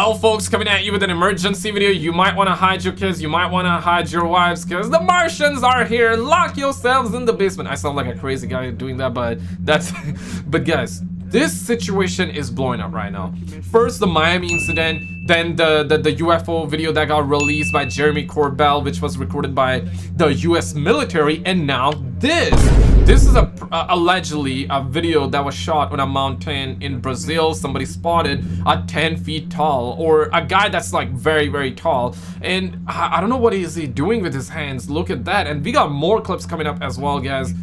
Well, folks, coming at you with an emergency video. You might want to hide your kids, you might want to hide your wives, because the Martians are here. Lock yourselves in the basement. I sound like a crazy guy doing that, but that's but guys, this situation is blowing up right now. First, the Miami incident, then the UFO video that got released by Jeremy Corbell, which was recorded by the US military, and now this is allegedly a video that was shot on a mountain in Brazil. Somebody spotted a 10 feet tall, or a guy that's like very, very tall, and I don't know what is he doing with his hands. Look at that. And we got more clips coming up as well, guys.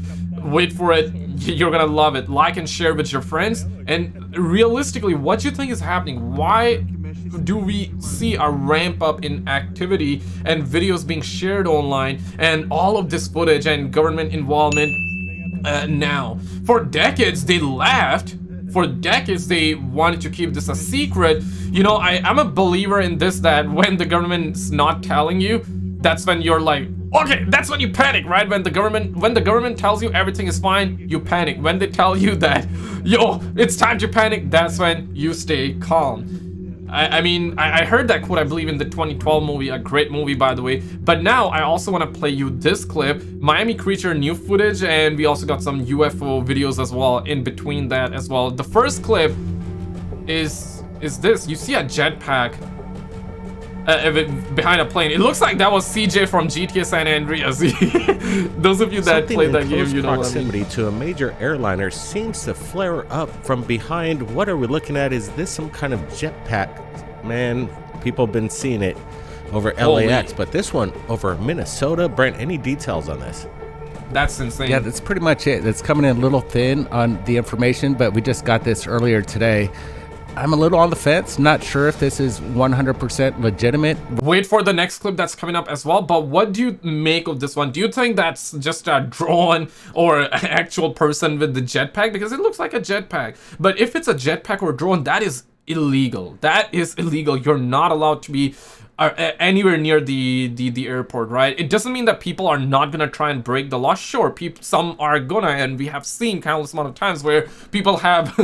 Wait for it. You're gonna love it. Like and share with your friends. And realistically, what do you think is happening? Why do we see a ramp up in activity and videos being shared online and all of this footage and government involvement now? For decades they laughed. For decades they wanted to keep this a secret. You know, I'm a believer in this, that when the government's not telling you, that's when you're like, okay, that's when you panic, right? When the government tells you everything is fine, you panic. When they tell you that, yo, it's time to panic, that's when you stay calm. I mean, I heard that quote, I believe, in the 2012 movie, a great movie, by the way. But now I also want to play you this clip, Miami Creature new footage, and we also got some UFO videos as well in between that as well. The first clip is this. You see a jetpack behind a plane. It looks like that was CJ from GTA San Andreas. Those of you that played that game, you know what I mean. To a major airliner seems to flare up from behind. What are we looking at? Is this some kind of jetpack? Man, people have been seeing it over LAX, but this one over Minnesota. Brent, any details on this? That's insane. Yeah, that's pretty much it. It's coming in a little thin on the information, but we just got this earlier today. I'm a little on the fence, not sure if this is 100% legitimate. Wait for the next clip that's coming up as well, but what do you make of this one? Do you think that's just a drone or an actual person with the jetpack? Because it looks like a jetpack. But if it's a jetpack or a drone, that is illegal. That is illegal. You're not allowed to be anywhere near the airport, right? It doesn't mean that people are not gonna try and break the law. Sure, some are gonna, and we have seen countless amount of times where people have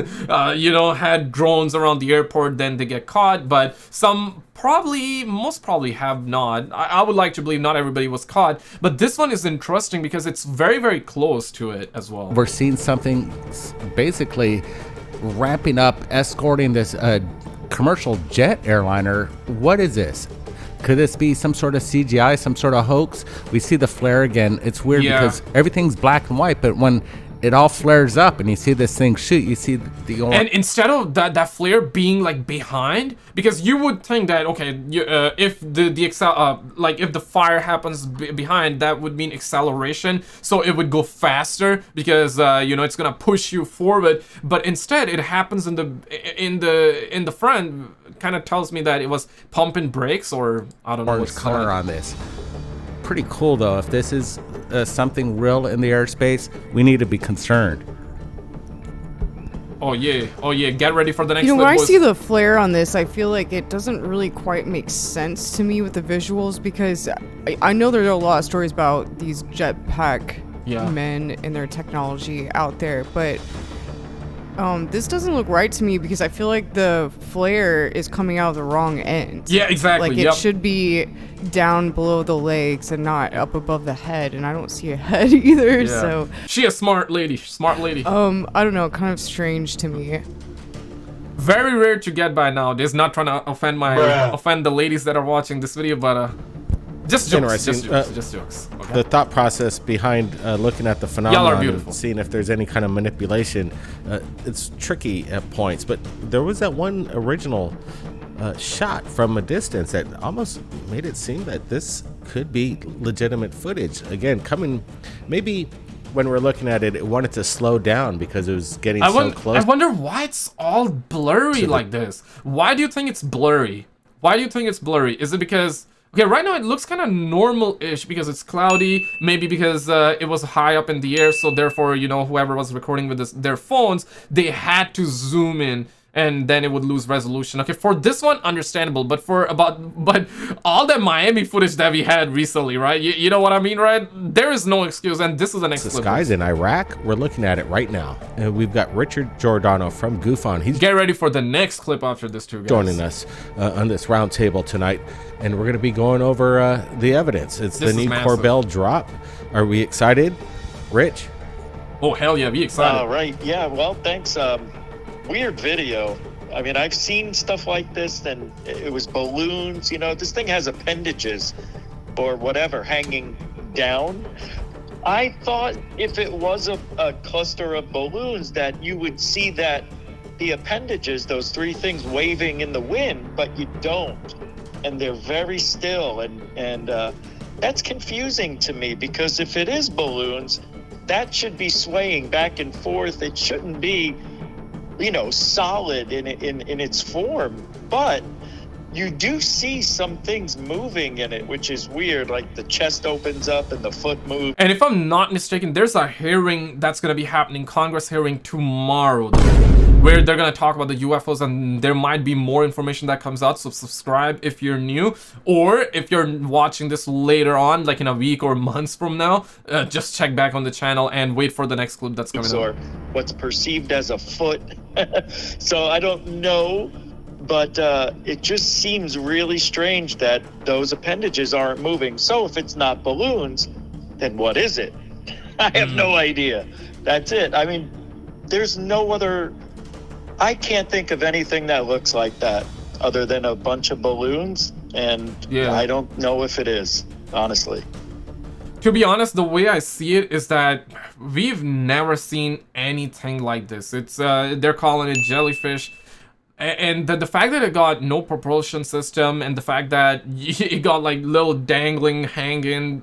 you know, had drones around the airport, then they get caught. But some most probably have not. I would like to believe not everybody was caught, but this one is interesting because it's very, very close to it as well. We're seeing something basically ramping up, escorting this commercial jet airliner. What is this? Could this be some sort of CGI, some sort of hoax? We see the flare again. It's weird because everything's black and white, but when it all flares up and you see this thing shoot, you see the orange. And instead of that flare being like behind, because you would think that, okay, if if the fire happens behind, that would mean acceleration, so it would go faster because you know, it's gonna push you forward. But instead it happens in the front. Kind of tells me that it was pumping brakes, or I don't know what's color on this. Pretty cool though. If this is something real in the airspace, we need to be concerned. Oh yeah, get ready for the next. You know, clip, when I boys. see the flare on this, I feel like it doesn't really quite make sense to me with the visuals, because I know there are a lot of stories about these jetpack men and their technology out there, but this doesn't look right to me, because I feel like the flare is coming out of the wrong end. Yeah, exactly. Like it should be down below the legs and not up above the head, and I don't see a head either. Yeah. So she a smart lady. I don't know, kind of strange to me. Very rare to get by nowadays. Not trying to offend the ladies that are watching this video, but just jokes. Just jokes. Okay? The thought process behind looking at the phenomenon and seeing if there's any kind of manipulation, it's tricky at points. But there was that one original shot from a distance that almost made it seem that this could be legitimate footage. Again, coming maybe when we're looking at it, it wanted to slow down because it was getting so close. I wonder why it's all blurry like this. Why do you think it's blurry? Why do you think it's blurry? Is it because... Okay, right now it looks kind of normal-ish because it's cloudy, maybe because it was high up in the air, so therefore, you know, whoever was recording with their phones, they had to zoom in and then it would lose resolution. Okay, for this one, understandable, but all that Miami footage that we had recently, right? You know what I mean, right? There is no excuse, and this is the next The clip. skies in Iraq, we're looking at it right now. And we've got Richard Giordano from GoofOn. He's Get ready for the next clip after this too, guys. Joining us on this round table tonight, and we're going to be going over the evidence. It's the new Corbell drop. Are we excited, Rich? Oh, hell yeah, be excited. Right, yeah, well, thanks. Weird video. I mean, I've seen stuff like this, and it was balloons. You know, this thing has appendages or whatever hanging down. I thought if it was a cluster of balloons that you would see that the appendages, those three things waving in the wind, but you don't. And they're very still, and that's confusing to me, because if it is balloons, that should be swaying back and forth. It shouldn't be, you know, solid in its form, but you do see some things moving in it, which is weird, like the chest opens up and the foot moves. And if I'm not mistaken, there's a hearing that's gonna be happening, Congress hearing tomorrow, where they're gonna talk about the UFOs, and there might be more information that comes out. So subscribe if you're new, or if you're watching this later on, like in a week or months from now, just check back on the channel and wait for the next clip that's coming or out. What's perceived as a foot. So I don't know, but it just seems really strange that those appendages aren't moving. So if it's not balloons, then what is it? I have no idea. That's it. I mean, there's no other... I can't think of anything that looks like that other than a bunch of balloons, and yeah. I don't know if it is, honestly. To be honest, the way I see it is that we've never seen anything like this. It's they're calling it jellyfish, and the fact that it got no propulsion system, and the fact that it got like little dangling hanging,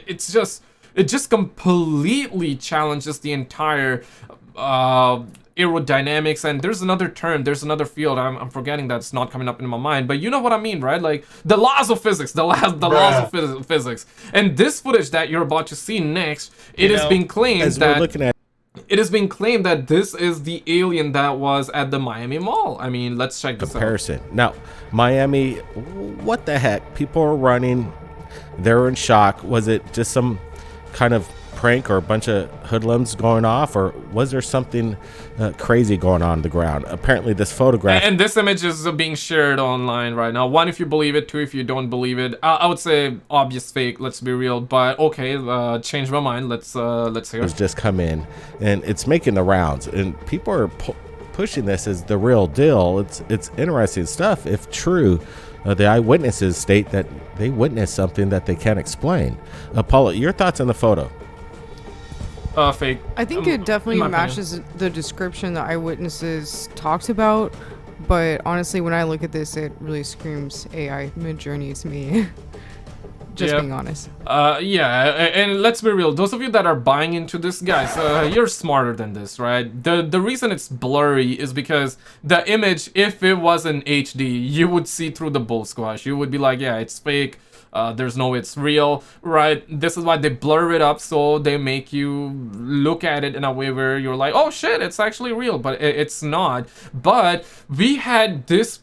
it just completely challenges the entire aerodynamics. And there's another term, there's another field, I'm forgetting, that's not coming up in my mind, but you know what I mean, right? Like the laws of physics, the laws of physics. And this footage that you're about to see next, it is being claimed that it is being claimed that this is the alien that was at the Miami Mall. I mean, let's check this comparison out. Now, Miami, what the heck? People are running, they're in shock. Was it just some kind of prank or a bunch of hoodlums going off, or was there something crazy going on the ground? Apparently this photograph and this image is being shared online right now. One, if you believe it. Two, if you don't believe it. I would say obvious fake, let's be real, but okay, change my mind. Let's hear it's just come in, and it's making the rounds, and people are pushing this as the real deal. It's interesting stuff. If true, the eyewitnesses state that they witnessed something that they can't explain. Paula, your thoughts on the photo? Fake. I think it definitely matches the description that eyewitnesses talked about, but honestly, when I look at this, it really screams AI Mid-Journey to me. Just being honest. Yeah, and let's be real, those of you that are buying into this, guys, you're smarter than this, right? The reason it's blurry is because the image, if it was in HD, you would see through the bull squash. You would be like, yeah, it's fake. There's no it's real, right? This is why they blur it up, so they make you look at it in a way where you're like, oh shit, it's actually real, but it's not. But we had this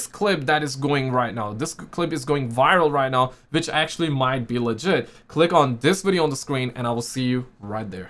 clip that is going right now. This clip is going viral right now, which actually might be legit. Click on this video on the screen and I will see you right there.